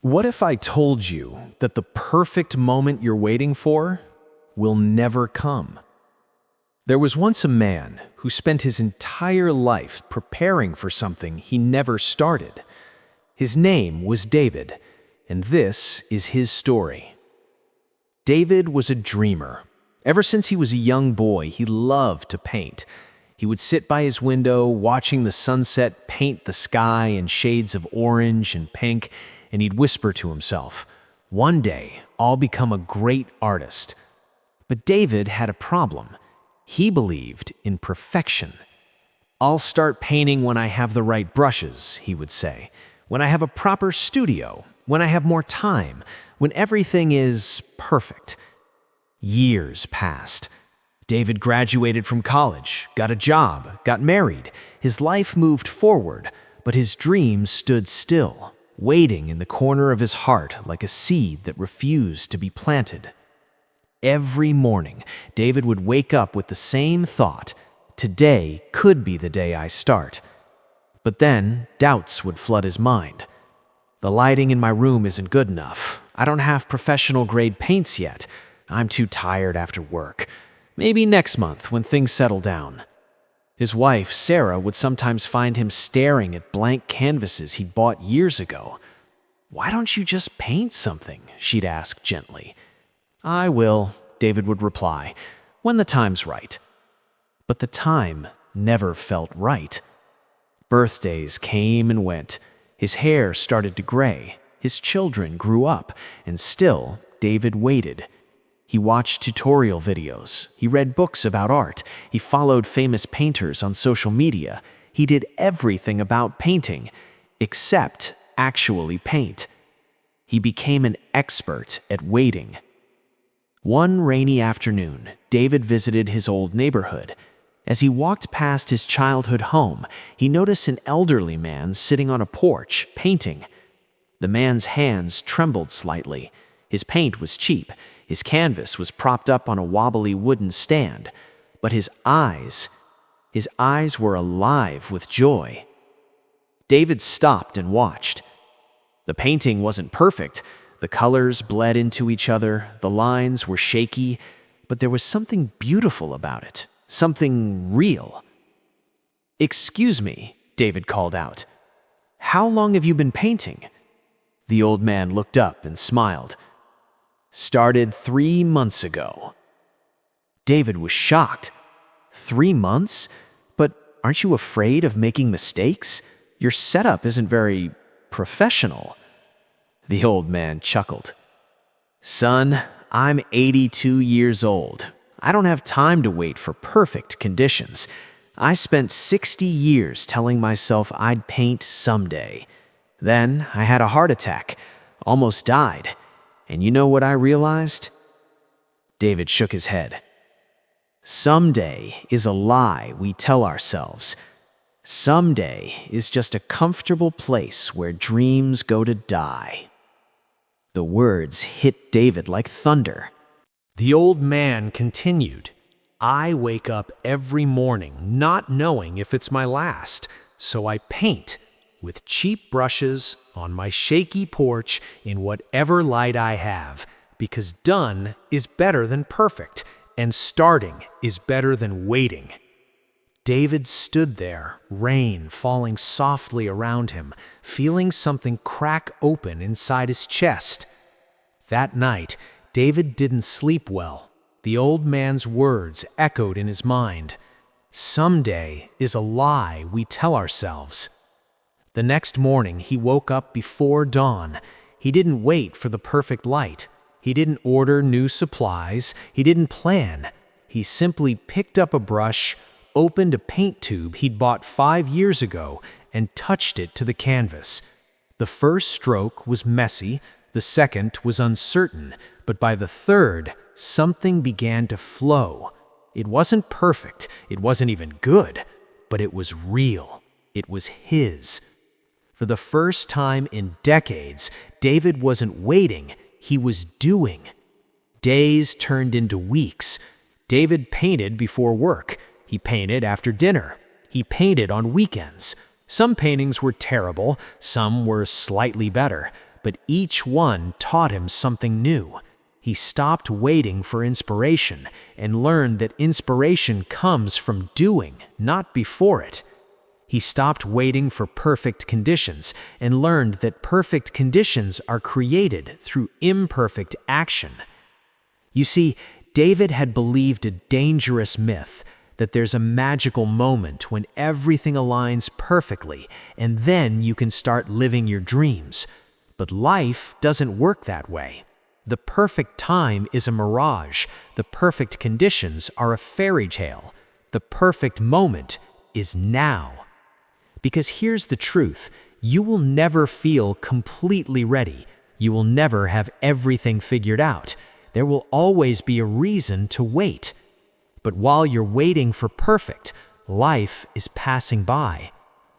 What if I told you that the perfect moment you're waiting for will never come? There was once a man who spent his entire life preparing for something he never started. His name was David, and this is his story. David was a dreamer. Ever since he was a young boy, he loved to paint. He would sit by his window, watching the sunset paint the sky in shades of orange and pink, and he'd whisper to himself, "One day, I'll become a great artist." But David had a problem. He believed in perfection. "I'll start painting when I have the right brushes," he would say, "when I have a proper studio, when I have more time, when everything is perfect." Years passed. David graduated from college, got a job, got married. His life moved forward, but his dreams stood still, waiting in the corner of his heart like a seed that refused to be planted. Every morning, David would wake up with the same thought: today could be the day I start. But then, doubts would flood his mind. The lighting in my room isn't good enough. I don't have professional-grade paints yet. I'm too tired after work. Maybe next month when things settle down. His wife, Sarah, would sometimes find him staring at blank canvases he'd bought years ago. "Why don't you just paint something?" she'd ask gently. "I will," David would reply, "when the time's right." But the time never felt right. Birthdays came and went. His hair started to gray. His children grew up, and still David waited. He watched tutorial videos. He read books about art. He followed famous painters on social media. He did everything about painting, except actually paint. He became an expert at waiting. One rainy afternoon, David visited his old neighborhood. As he walked past his childhood home, he noticed an elderly man sitting on a porch, painting. The man's hands trembled slightly. His paint was cheap. His canvas was propped up on a wobbly wooden stand. But his eyes were alive with joy. David stopped and watched. The painting wasn't perfect. The colors bled into each other, the lines were shaky, but there was something beautiful about it, something real. "Excuse me," David called out. "How long have you been painting?" The old man looked up and smiled. "Started 3 months ago." David was shocked. 3 months? But aren't you afraid of making mistakes? Your setup isn't very professional. The old man chuckled. "Son, I'm 82 years old. I don't have time to wait for perfect conditions. I spent 60 years telling myself I'd paint someday. Then I had a heart attack, almost died. And you know what I realized?" David shook his head. "Someday is a lie we tell ourselves. Someday is just a comfortable place where dreams go to die." The words hit David like thunder. The old man continued, "I wake up every morning not knowing if it's my last, so I paint with cheap brushes on my shaky porch in whatever light I have, because done is better than perfect, and starting is better than waiting." David stood there, rain falling softly around him, feeling something crack open inside his chest. That night, David didn't sleep well. The old man's words echoed in his mind. Someday is a lie we tell ourselves. The next morning, he woke up before dawn. He didn't wait for the perfect light. He didn't order new supplies. He didn't plan. He simply picked up a brush, opened a paint tube he'd bought 5 years ago, and touched it to the canvas. The first stroke was messy. The second was uncertain. But by the third, something began to flow. It wasn't perfect. It wasn't even good. But it was real. It was his. For the first time in decades, David wasn't waiting, he was doing. Days turned into weeks. David painted before work. He painted after dinner. He painted on weekends. Some paintings were terrible, some were slightly better, but each one taught him something new. He stopped waiting for inspiration and learned that inspiration comes from doing, not before it. He stopped waiting for perfect conditions and learned that perfect conditions are created through imperfect action. You see, David had believed a dangerous myth that there's a magical moment when everything aligns perfectly and then you can start living your dreams. But life doesn't work that way. The perfect time is a mirage. The perfect conditions are a fairy tale. The perfect moment is now. Because here's the truth, you will never feel completely ready. You will never have everything figured out. There will always be a reason to wait. But while you're waiting for perfect, life is passing by.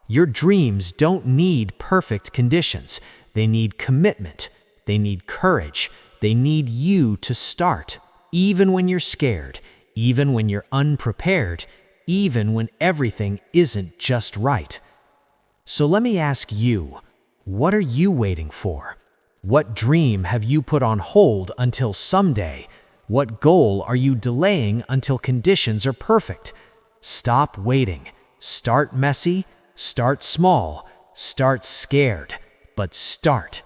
Your dreams don't need perfect conditions. They need commitment. They need courage. They need you to start, even when you're scared, even when you're unprepared, even when everything isn't just right. So let me ask you, what are you waiting for? What dream have you put on hold until someday? What goal are you delaying until conditions are perfect? Stop waiting. Start messy. Start small. Start scared. But start.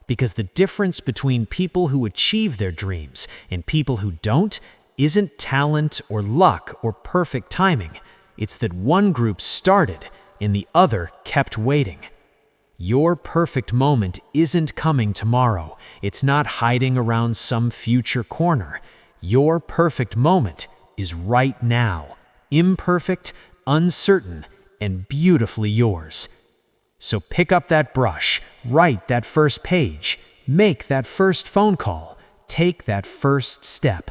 Because the difference between people who achieve their dreams and people who don't isn't talent or luck or perfect timing. It's that one group started and the other kept waiting. Your perfect moment isn't coming tomorrow. It's not hiding around some future corner. Your perfect moment is right now. Imperfect, uncertain, and beautifully yours. So pick up that brush, write that first page, make that first phone call, take that first step.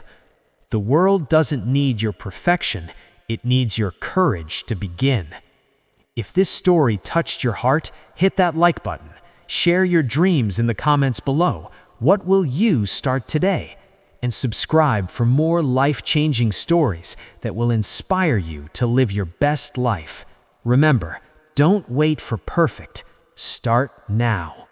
The world doesn't need your perfection, it needs your courage to begin. If this story touched your heart, hit that like button. Share your dreams in the comments below. What will you start today? And subscribe for more life-changing stories that will inspire you to live your best life. Remember, don't wait for perfect. Start now.